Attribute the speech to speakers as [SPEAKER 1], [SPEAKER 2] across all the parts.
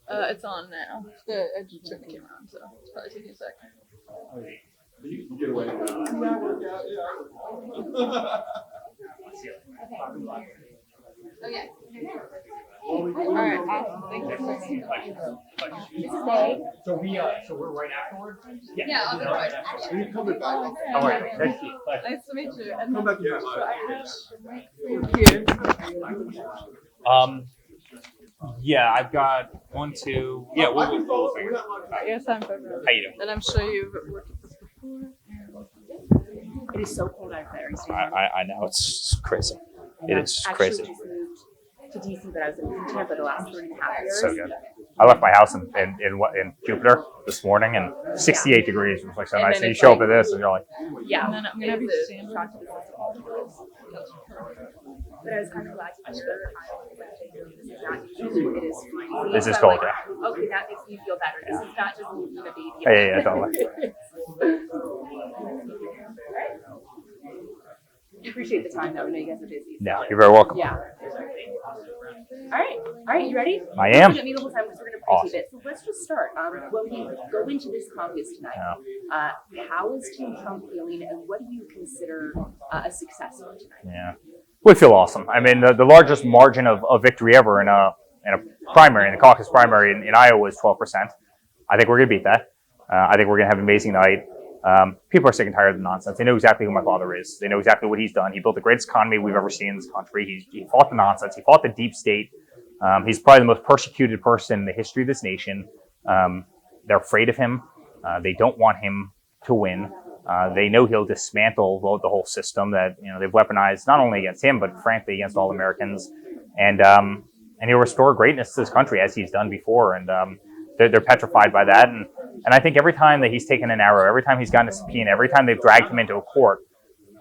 [SPEAKER 1] It's on now. I just turned the camera on, so it's probably taking a sec.
[SPEAKER 2] You get away.
[SPEAKER 1] Okay. All right. Awesome. Thank you so much.
[SPEAKER 3] So we're right afterwards.
[SPEAKER 1] Yeah, I'll be right.
[SPEAKER 2] Are you coming back?
[SPEAKER 3] All right. Nice to meet you.
[SPEAKER 1] Nice to meet you. And
[SPEAKER 2] Come back here.
[SPEAKER 3] Yeah, I've got 1, 2. Yeah, we'll figure it out.
[SPEAKER 1] Yes, I'm February.
[SPEAKER 3] How you doing?
[SPEAKER 1] And I'm sure you've worked with this before.
[SPEAKER 4] It is so cold out there.
[SPEAKER 3] I know it's crazy. It is crazy.
[SPEAKER 4] Just moved to DC, but I was in Tampa the last 3.5 years.
[SPEAKER 3] So good. I left my house in Jupiter this morning, and 68 degrees. It was like so nice. And you show up at this, and you're like,
[SPEAKER 4] Yeah.
[SPEAKER 1] And then I'm gonna be standing.
[SPEAKER 4] Talk to the system. But I was kind of glad to hear this is not usually it is freezing.
[SPEAKER 3] this is
[SPEAKER 4] So
[SPEAKER 3] cold.
[SPEAKER 4] I'm
[SPEAKER 3] Yeah.
[SPEAKER 4] like, okay, that makes me feel better. This is not just me being a baby.
[SPEAKER 3] Yeah, totally.
[SPEAKER 4] Appreciate the time though. I know you guys are busy.
[SPEAKER 3] No, you're very welcome.
[SPEAKER 4] Yeah. All right, you ready?
[SPEAKER 3] I am.
[SPEAKER 4] We're gonna meet the whole time because we're gonna pre-tape it. So let's just start. When we go into this caucus tonight, how is Team Trump feeling, and what do you consider a success for tonight?
[SPEAKER 3] Yeah, we feel awesome. I mean, the largest margin of victory ever in a primary, in the caucus primary in Iowa is 12%. I think we're gonna beat that. I think we're gonna have an amazing night. People are sick and tired of the nonsense. They know exactly who my father is. They know exactly what he's done. He built the greatest economy we've ever seen in this country. He fought the nonsense. He fought the deep state. He's probably the most persecuted person in the history of this nation. They're afraid of him. They don't want him to win. They know he'll dismantle the whole system that they've weaponized not only against him but frankly against all Americans. And he'll restore greatness to this country as he's done before. And they're petrified by that. And I think every time that he's taken an arrow, every time he's gotten a subpoena, every time they've dragged him into a court,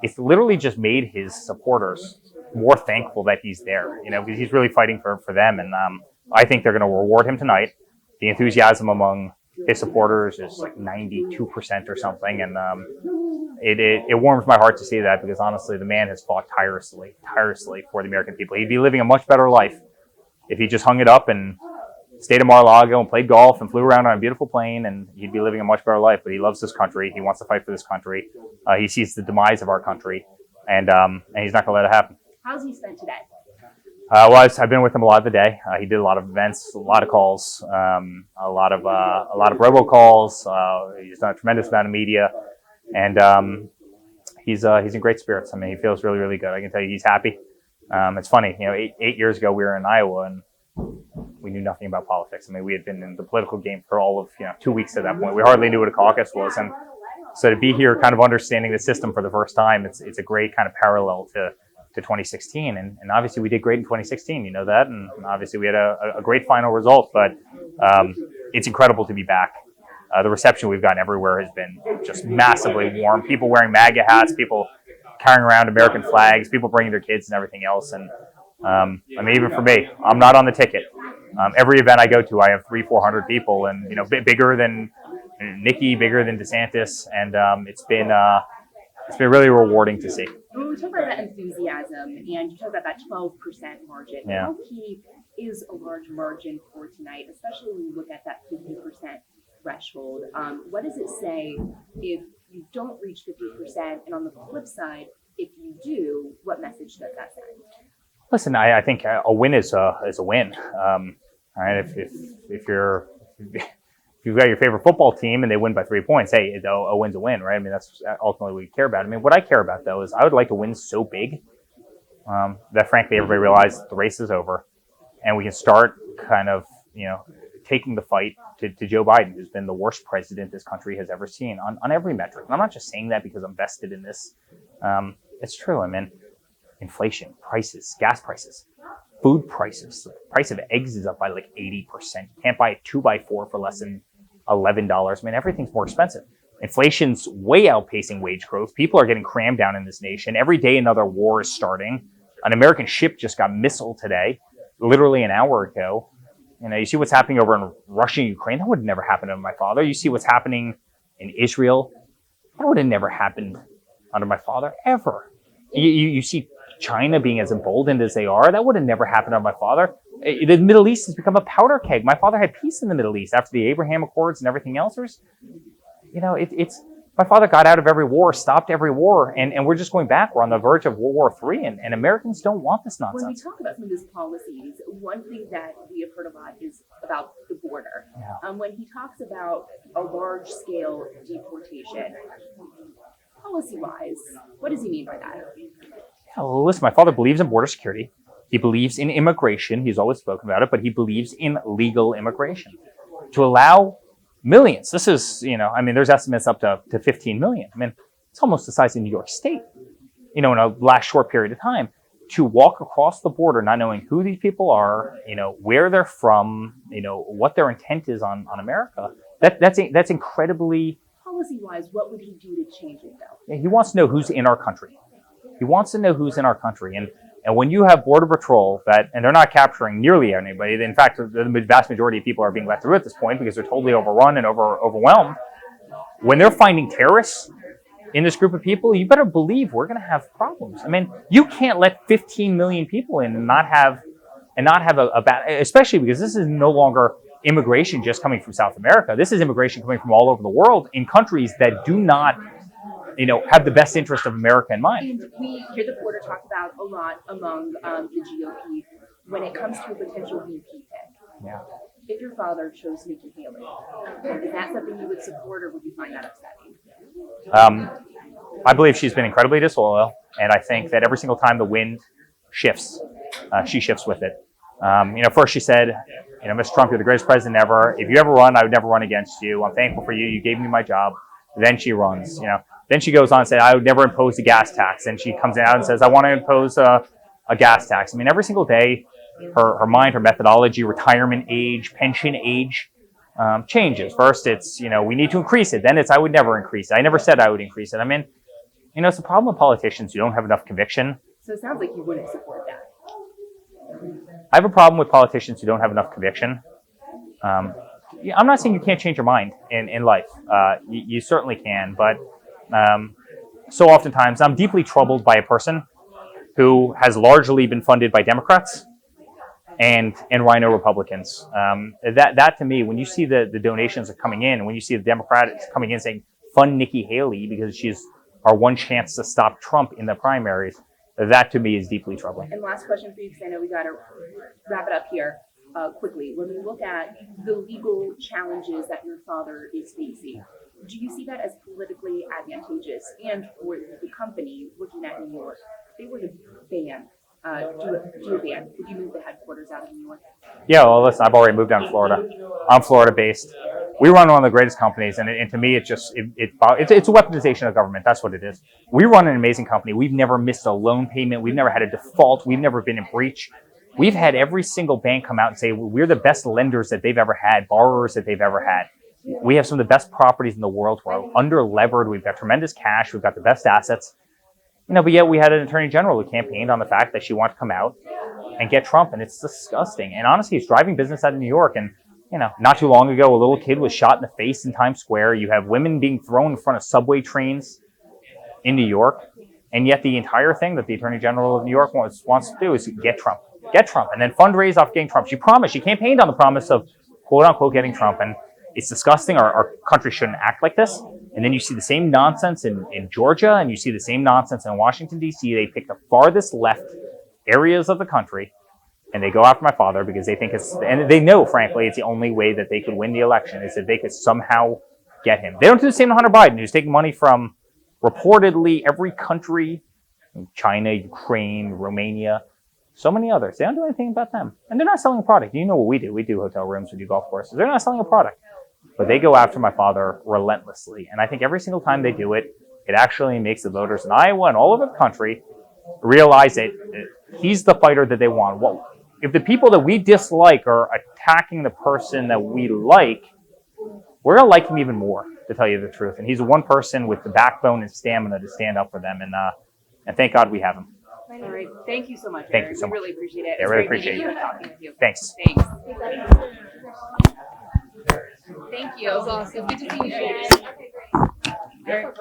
[SPEAKER 3] it's literally just made his supporters more thankful that he's there, because he's really fighting for them. And I think they're going to reward him tonight. The enthusiasm among his supporters is like 92% or something. And it warms my heart to see that, because honestly, the man has fought tirelessly for the American people. He'd be living a much better life if he just hung it up and stayed in Mar-a-Lago and played golf and flew around on a beautiful plane, and he'd be living a much better life. But he loves this country. He wants to fight for this country. He sees the demise of our country, and he's not going to let it happen.
[SPEAKER 4] How's he spent today?
[SPEAKER 3] Well, I've been with him a lot of the day. He did a lot of events, a lot of calls, a lot of robocalls. He's done a tremendous amount of media, and he's in great spirits. I mean, he feels really, really good. I can tell you, he's happy. It's funny, 8 years ago we were in Iowa and we knew nothing about politics. I mean, we had been in the political game for all of 2 weeks at that point. We hardly knew what a caucus was, and so to be here, kind of understanding the system for the first time, it's a great kind of parallel to 2016. And obviously we did great in 2016, you know that, and obviously we had a great final result. But it's incredible to be back. The reception we've gotten everywhere has been just massively warm. People wearing MAGA hats, people carrying around American flags, people bringing their kids and everything else. And I mean, even for me, I'm not on the ticket. Every event I go to, I have 300-400 people, and bigger than Nikki, bigger than DeSantis, and it's been really rewarding to see.
[SPEAKER 4] When we talk about that enthusiasm, and you talk about that 12% margin,
[SPEAKER 3] Yeah.
[SPEAKER 4] how key is a large margin for tonight, especially when you look at that 50% threshold? What does it say if you don't reach 50%, and on the flip side, if you do, what message does that send?
[SPEAKER 3] Listen, I think a win is a win. All right, if you've got your favorite football team and they win by 3 points, hey, a win's a win, right? I mean, that's ultimately what we care about. I mean, what I care about though is I would like to win so big that frankly everybody realizes the race is over, and we can start kind of taking the fight to Joe Biden, who's been the worst president this country has ever seen on every metric. And I'm not just saying that because I'm vested in this. It's true. I mean, inflation, prices, gas prices, food prices. The price of eggs is up by like 80%. You can't buy a 2x4 for less than $11. I mean, everything's more expensive. Inflation's way outpacing wage growth. People are getting crammed down in this nation. Every day another war is starting. An American ship just got missiled today, literally an hour ago. You see what's happening over in Russia and Ukraine. That would have never happened under my father. You see what's happening in Israel. That would have never happened under my father, ever. You see China being as emboldened as they are, that would have never happened to my father. The Middle East has become a powder keg. My father had peace in the Middle East after the Abraham Accords and everything else. It's my father got out of every war, stopped every war, and we're just going back. We're on the verge of World War III, and Americans don't want this nonsense.
[SPEAKER 4] When we talk about some of these policies, one thing that we have heard a lot is about the border.
[SPEAKER 3] Yeah.
[SPEAKER 4] When he talks about a large-scale deportation, policy-wise, what does he mean by that?
[SPEAKER 3] Well, listen, my father believes in border security. He believes in immigration. He's always spoken about it, but he believes in legal immigration. To allow millions, this is, there's estimates up to 15 million. It's almost the size of New York State, in a last short period of time, to walk across the border not knowing who these people are, where they're from, what their intent is on America. That's incredibly...
[SPEAKER 4] Policy-wise, what would he do to change it, though?
[SPEAKER 3] He wants to know who's in our country. He wants to know who's in our country. And when you have Border Patrol and they're not capturing nearly anybody, in fact, the vast majority of people are being let through at this point because they're totally overrun and overwhelmed. When they're finding terrorists in this group of people, you better believe we're going to have problems. You can't let 15 million people in and not have a bad, especially because this is no longer immigration just coming from South America. This is immigration coming from all over the world in countries that do not have the best interest of America in mind.
[SPEAKER 4] And we hear the border talked about a lot among the GOP when it comes to a potential VP pick.
[SPEAKER 3] Yeah.
[SPEAKER 4] If your father chose Nikki Haley, is that something you would support, or would you find that upsetting?
[SPEAKER 3] I believe she's been incredibly disloyal, and I think that every single time the wind shifts, she shifts with it. First she said, Mr. Trump, you're the greatest president ever. If you ever run, I would never run against you. I'm thankful for you. You gave me my job. Then she runs, Then she goes on and says, I would never impose a gas tax. And she comes out and says, I want to impose a gas tax. Every single day, her mind, her methodology, retirement age, pension age changes. First, it's, we need to increase it. Then it's, I would never increase it. I never said I would increase it. It's a problem with politicians who don't have enough conviction.
[SPEAKER 4] So it sounds like you wouldn't support that.
[SPEAKER 3] I have a problem with politicians who don't have enough conviction. I'm not saying you can't change your mind in life. You certainly can, but so oftentimes I'm deeply troubled by a person who has largely been funded by Democrats and rhino Republicans. That to me, when you see the donations are coming in, when you see the Democrats coming in saying, fund Nikki Haley because she's our one chance to stop Trump in the primaries, that to me is deeply troubling.
[SPEAKER 4] And last question for you, because I know we got to wrap it up here quickly. When we look at the legal challenges that your father is facing, do you see that as politically advantageous? And for the company looking at New York, if they were to ban, do a ban, would you move the headquarters out of New York? Yeah, well, listen, I've already moved down to Florida. I'm Florida-based. We run one of the greatest companies, and to me, it's a weaponization of government. That's what it is. We run an amazing company. We've never missed a loan payment. We've never had a default. We've never been in breach. We've had every single bank come out and say we're the best lenders that they've ever had, borrowers that they've ever had. We have some of the best properties in the world. We're under-levered. We've got tremendous cash. We've got the best assets. But yet we had an attorney general who campaigned on the fact that she wanted to come out and get Trump, and it's disgusting. And honestly, it's driving business out of New York. And not too long ago, a little kid was shot in the face in Times Square. You have women being thrown in front of subway trains in New York. And yet the entire thing that the Attorney General of New York wants to do is get Trump, and then fundraise off getting Trump. She campaigned on the promise of, quote unquote, getting Trump. And it's disgusting. Our country shouldn't act like this. And then you see the same nonsense in Georgia, and you see the same nonsense in Washington, D.C. They pick the farthest left areas of the country, and they go after my father because they think and they know, frankly, it's the only way that they could win the election is if they could somehow get him. They don't do the same to Hunter Biden, who's taking money from reportedly every country, China, Ukraine, Romania, so many others. They don't do anything about them. And they're not selling a product. You know what we do. We do hotel rooms, we do golf courses. They're not selling a product. But they go after my father relentlessly. And I think every single time they do it, it actually makes the voters in Iowa and all over the country realize that he's the fighter that they want. Well, if the people that we dislike are attacking the person that we like, we're going to like him even more, to tell you the truth. And he's the one person with the backbone and stamina to stand up for them. And thank God we have him. All right. Thank you so much.
[SPEAKER 3] Thank you so much.
[SPEAKER 4] We really appreciate it.
[SPEAKER 3] I really appreciate
[SPEAKER 4] you
[SPEAKER 3] it.
[SPEAKER 4] talking with you.
[SPEAKER 3] Thanks.
[SPEAKER 4] Thank you.
[SPEAKER 1] That was awesome. Good to see you.